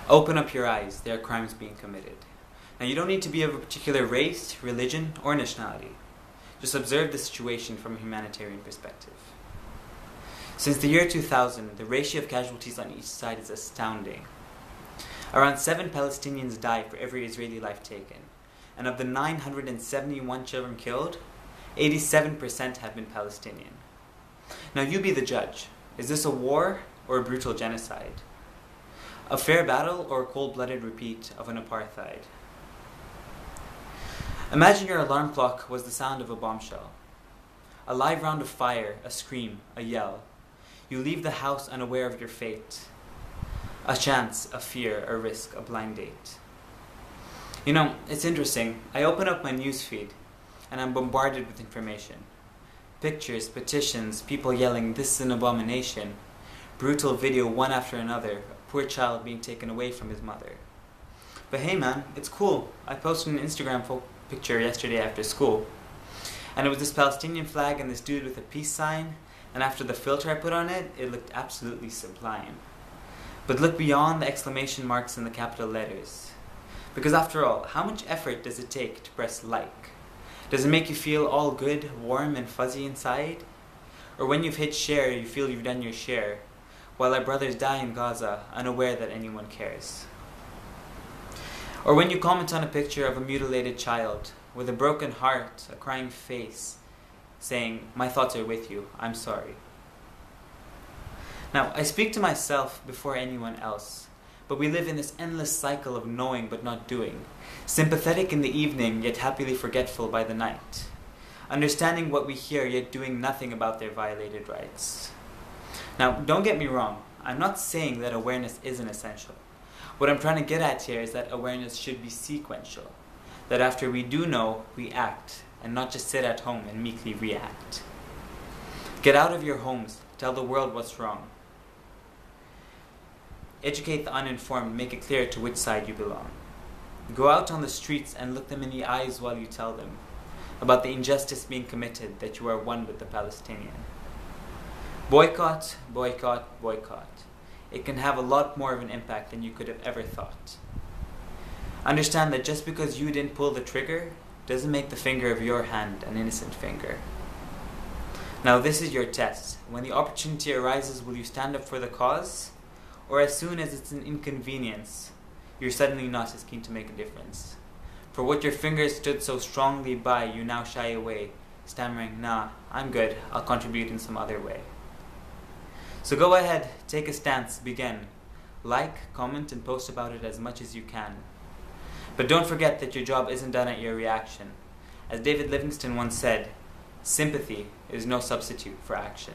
Open up your eyes, there are crimes being committed. Now you don't need to be of a particular race, religion, or nationality. Just observe the situation from a humanitarian perspective. Since the year 2000, the ratio of casualties on each side is astounding. Around 7 Palestinians die for every Israeli life taken, and of the 971 children killed, 87% have been Palestinian. Now you be the judge. Is this a war or a brutal genocide? A fair battle or a cold-blooded repeat of an apartheid? Imagine your alarm clock was the sound of a bombshell. A live round of fire, a scream, a yell. You leave the house unaware of your fate. A chance, a fear, a risk, a blind date. You know, it's interesting. I open up my newsfeed and I'm bombarded with information. Pictures, petitions, people yelling, "This is an abomination." Brutal video one after another, a poor child being taken away from his mother. But hey man, it's cool. I posted an Instagram picture yesterday after school. And it was this Palestinian flag and this dude with a peace sign, and after the filter I put on it, it looked absolutely sublime. But look beyond the exclamation marks and the capital letters. Because after all, how much effort does it take to press like? Does it make you feel all good, warm and fuzzy inside? Or when you've hit share, you feel you've done your share, while our brothers die in Gaza, unaware that anyone cares? Or when you comment on a picture of a mutilated child, with a broken heart, a crying face, saying, "My thoughts are with you, I'm sorry." Now, I speak to myself before anyone else, but we live in this endless cycle of knowing but not doing, sympathetic in the evening, yet happily forgetful by the night, understanding what we hear, yet doing nothing about their violated rights. Now, don't get me wrong, I'm not saying that awareness isn't essential. What I'm trying to get at here is that awareness should be sequential, that after we do know, we act, and not just sit at home and meekly react. Get out of your homes, tell the world what's wrong. Educate the uninformed, make it clear to which side you belong. Go out on the streets and look them in the eyes while you tell them about the injustice being committed, that you are one with the Palestinian. Boycott, boycott, boycott. It can have a lot more of an impact than you could have ever thought. Understand that just because you didn't pull the trigger doesn't make the finger of your hand an innocent finger. Now this is your test. When the opportunity arises, will you stand up for the cause? Or as soon as it's an inconvenience, you're suddenly not as keen to make a difference? For what your fingers stood so strongly by, you now shy away, stammering, "Nah, I'm good, I'll contribute in some other way." So go ahead, take a stance, begin. Like, comment, and post about it as much as you can. But don't forget that your job isn't done at your reaction. As David Livingstone once said, sympathy is no substitute for action.